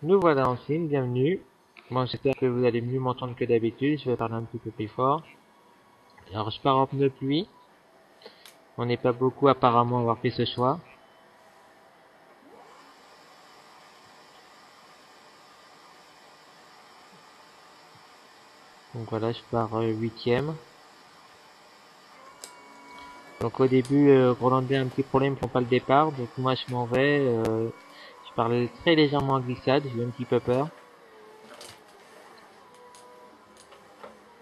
Nous voilà en Chine, bienvenue. Bon, j'espère que vous allez mieux m'entendre que d'habitude, je vais parler un petit peu plus fort. Alors, je pars en pneu pluie. On n'est pas beaucoup apparemment à avoir fait ce choix. Donc voilà, je pars huitième. Donc au début, Groenlandais a un petit problème pour pas le départ, donc moi je m'en vais. Je parlais très légèrement en glissade, j'ai eu un petit peu peur.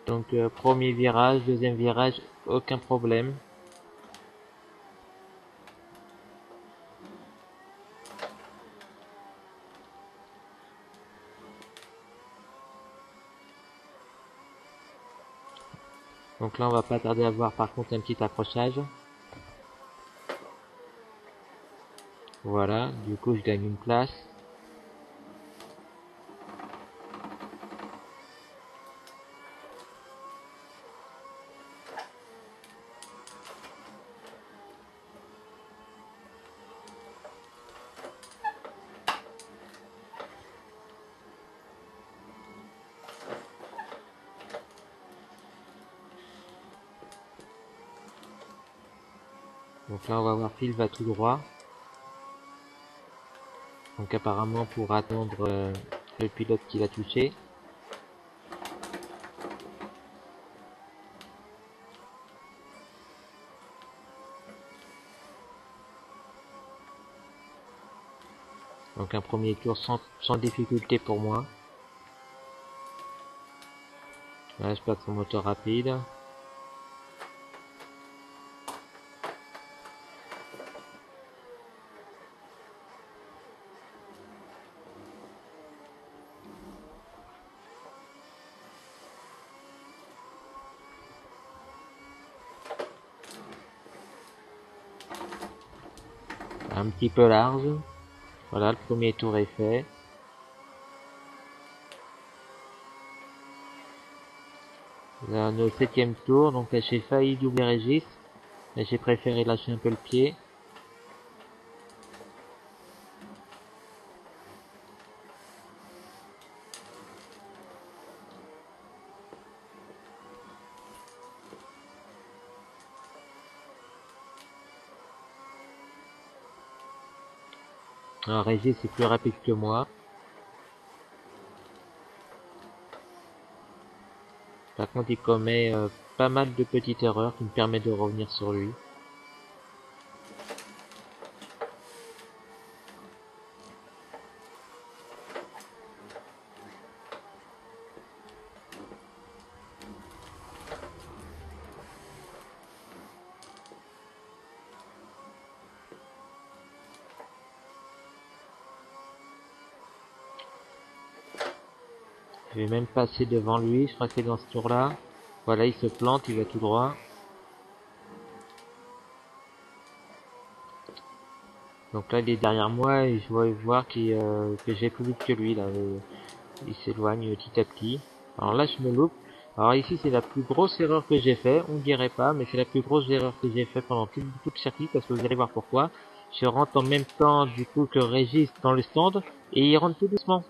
Donc premier virage, deuxième virage, aucun problème. Donc là on va pas tarder à voir par contre un petit accrochage. Voilà, du coup je gagne une place. Donc là on va voir Phil va tout droit. Donc apparemment pour attendre le pilote qui l'a touché. Donc un premier tour sans difficulté pour moi. Là je passe son moteur rapide. Un petit peu large. Voilà, le premier tour est fait. Là, on est au septième tour, donc là j'ai failli doubler Régis, mais j'ai préféré lâcher un peu le pied. Alors Régis est plus rapide que moi. Par contre, il commet pas mal de petites erreurs qui me permettent de revenir sur lui. Je vais même passer devant lui, je crois que c'est dans ce tour-là. Voilà, il se plante, il va tout droit. Donc là, il est derrière moi et je vois voir que j'ai plus vite que lui. Là, il s'éloigne petit à petit. Alors là, je me loupe. Alors ici, c'est la plus grosse erreur que j'ai fait. On dirait pas, mais c'est la plus grosse erreur que j'ai fait pendant tout le circuit, parce que vous allez voir pourquoi. Je rentre en même temps du coup que Régis dans le stand et il rentre tout doucement.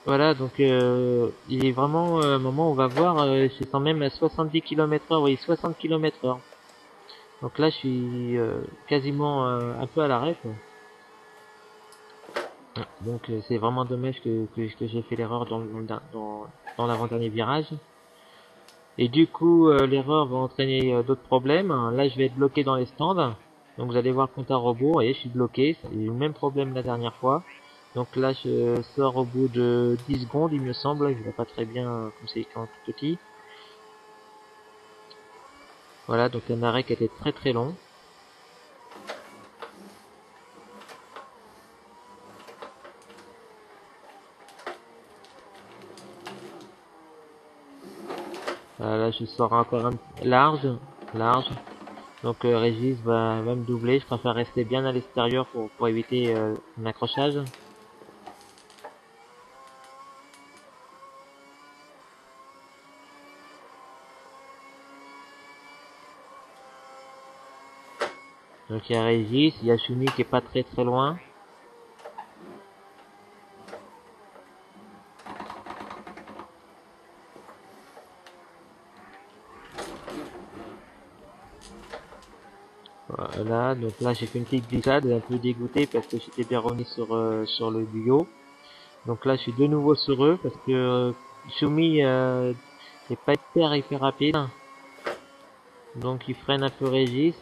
Voilà, donc il est vraiment un moment où on va voir, je sens même à 70 km/h, oui 60 km/h. Donc là, je suis quasiment un peu à l'arrêt, quoi. Donc c'est vraiment dommage que j'ai fait l'erreur dans l'avant-dernier virage. Et du coup, l'erreur va entraîner d'autres problèmes. Là, je vais être bloqué dans les stands. Donc vous allez voir le compte à rebours. Et je suis bloqué. J'ai eu le même problème la dernière fois. Donc là, je sors au bout de 10 secondes, il me semble. Je vois pas très bien comme c'est écrit en tout petit. Voilà, donc un arrêt qui était très très long. Là, je sors encore large, large. Donc Régis va me doubler. Je préfère rester bien à l'extérieur pour éviter un accrochage. Donc il y a Régis, il y a Shuni qui est pas très très loin. Voilà, donc là j'ai fait une petite glissade, un peu dégoûté parce que j'étais bien revenu sur le duo. Donc là je suis de nouveau sur eux parce que Shumi n'est pas hyper rapide. Donc il freine un peu Régis.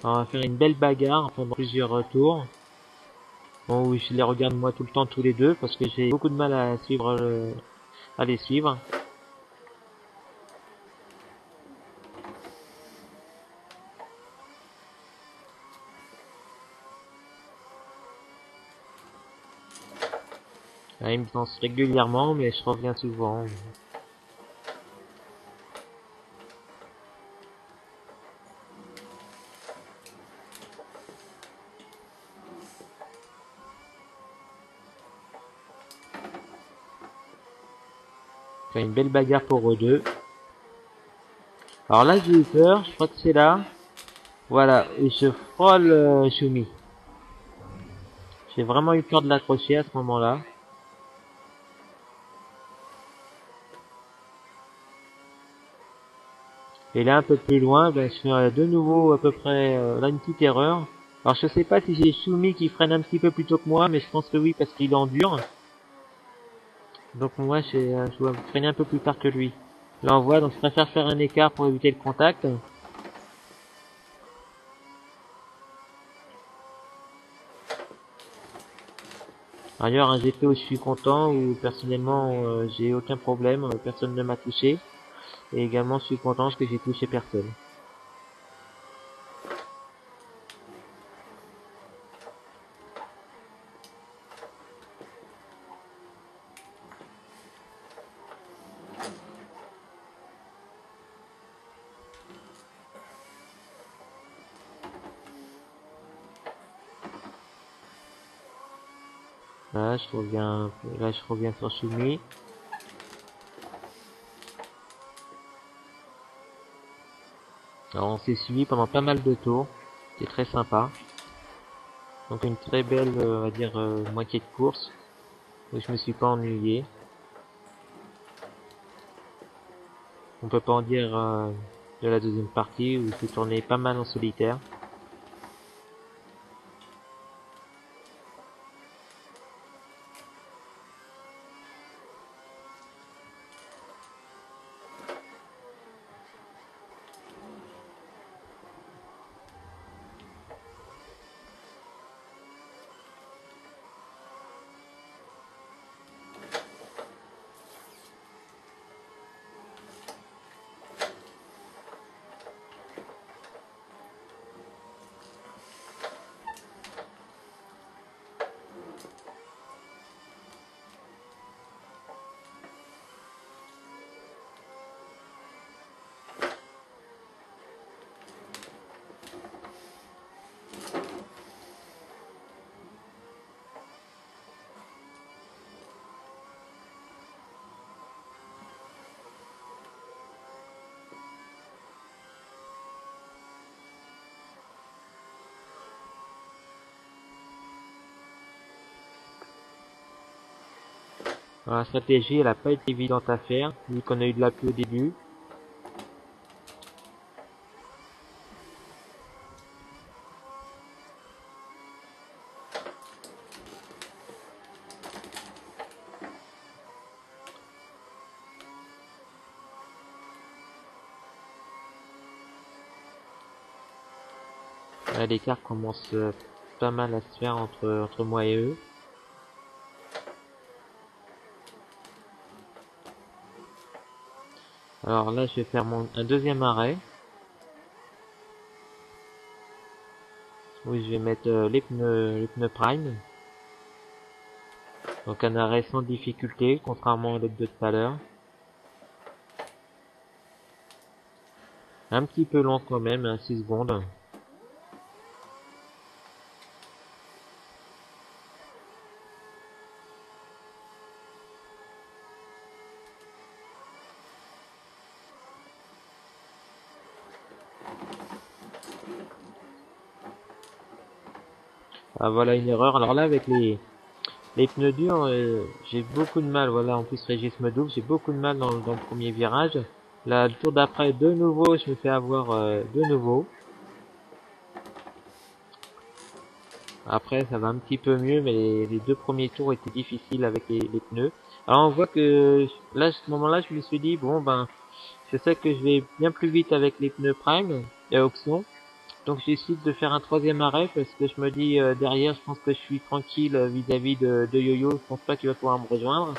Alors, on va faire une belle bagarre pendant plusieurs tours. Bon, oui, je les regarde moi tout le temps tous les deux parce que j'ai beaucoup de mal à suivre à les suivre. Là, ils me lancent régulièrement mais je reviens souvent. Faire une belle bagarre pour eux deux. Alors là j'ai eu peur, je crois que c'est là. Voilà, et je frôle Shumi. J'ai vraiment eu peur de l'accrocher à ce moment-là. Et là un peu plus loin, ben, je fais de nouveau à peu près là une petite erreur. Alors je sais pas si j'ai Shumi qui freine un petit peu plus tôt que moi, mais je pense que oui parce qu'il endure. Donc moi je dois freiner un peu plus tard que lui. Là on voit, donc je préfère faire un écart pour éviter le contact. Ailleurs un GP où je suis content, où personnellement j'ai aucun problème, personne ne m'a touché. Et également je suis content parce que j'ai touché personne. Là je reviens sur Shumi. Alors on s'est suivi pendant pas mal de tours, c'est très sympa. Donc une très belle, on va dire, moitié de course, où je me suis pas ennuyé. On peut pas en dire de la deuxième partie, où j'ai tourné pas mal en solitaire. Alors, la stratégie, elle a pas été évidente à faire, vu qu'on a eu de la pluie au début. Là, l'écart commence pas mal à se faire entre moi et eux. Alors là, je vais faire un deuxième arrêt. Oui, je vais mettre les pneus Prime. Donc un arrêt sans difficulté, contrairement à l'autre de tout à l'heure. Un petit peu long quand même, hein, 6 secondes. Ah voilà une erreur. Alors là avec Les pneus durs, j'ai beaucoup de mal. Voilà, en plus Régis me double, j'ai beaucoup de mal dans le premier virage. Là, le tour d'après, de nouveau, je me fais avoir de nouveau. Après, ça va un petit peu mieux, mais les deux premiers tours étaient difficiles avec les pneus. Alors, on voit que là, à ce moment-là, je me suis dit, bon, ben, je sais que je vais bien plus vite avec les pneus Prime et option. Donc, je décide de faire un troisième arrêt parce que je me dis, derrière, je pense que je suis tranquille vis-à-vis de Yo-Yo. Je pense pas qu'il va pouvoir me rejoindre.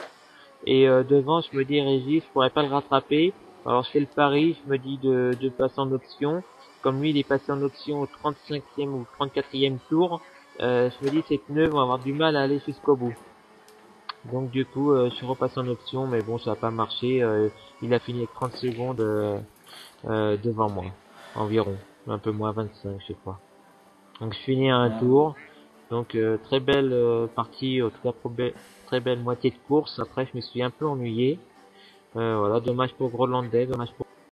Et devant, je me dis, Régis, je pourrais pas le rattraper. Alors, je fais le pari, je me dis de passer en option. Comme lui, il est passé en option au 35e ou 34e tour, je me dis, ces pneus vont avoir du mal à aller jusqu'au bout. Donc, du coup, je suis repassé en option, mais bon, ça n'a pas marché. Il a fini avec 30 secondes devant moi, environ. Un peu moins 25, je crois. Donc, je finis à un tour. Donc, très belle partie, en tout cas, très belle moitié de course. Après, je me suis un peu ennuyé. Voilà, dommage pour Groenlandais, dommage pour